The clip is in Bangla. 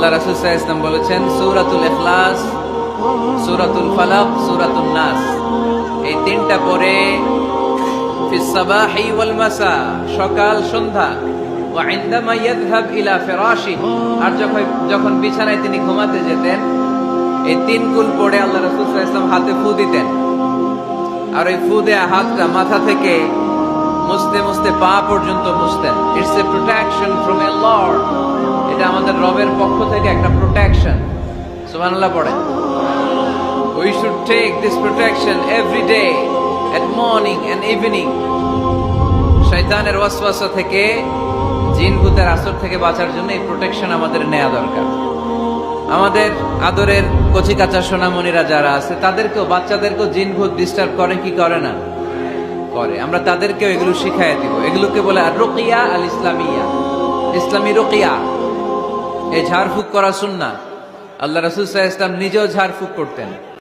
আল্লাহ রাসূল সাল্লাল্লাহু আলাইহি ওয়াসাল্লাম বলেছেন, সূরাতুল ইখলাস, সূরাতুল ফালাক, সূরাতুন নাস, এই তিনটা পড়ে ফিস সাবাহি ওয়াল মাসা, সকাল সন্ধ্যা, ওয়া ইনদামা ইয়াযহাব ইলা ফিরাশিহি, আর যখন বিছানায় তিনি ঘুমাতে যেতেন এই তিন কুল পড়ে আল্লাহ রাসূল সাল্লাল্লাহু আলাইহি ওয়াসাল্লাম হাতে ফু দিতেন। আর ওই ফু দেয়া হাতটা মাথা থেকে মুছতে মুছতে পা পর্যন্ত মুছতেন। It's a protection from a lord, এটা আমাদের রবের পক্ষ থেকে একটা প্রোটেকশন। সুবহানাল্লাহ পড়েন। We should take this protection every day at morning and evening. শয়তানের ওয়াসওয়াসা থেকে, জিন ভূতের আসর থেকে বাঁচার জন্য এই প্রোটেকশন আমাদের নেওয়া দরকার। আমাদের আদরের কচি কাঁচা সোনামণিরা যারা আছে তাদেরকেও, বাচ্চাদেরকেও জিন ভূত ডিস্টার্ব করে কি করে না? করে। আমরা তাদেরকেও এগুলো শিখাইয়া দিব। এগুলোকে বলে আর রুকিয়া আল ইসলামিয়া, ইসলামী রুকিয়া। এই ঝাড়ফুঁক করা সুন্নাহ। আল্লাহ রাসূল সাল্লাল্লাহু আলাইহি ওয়াসাল্লাম নিজেও ঝাড়ফুঁক করতেন।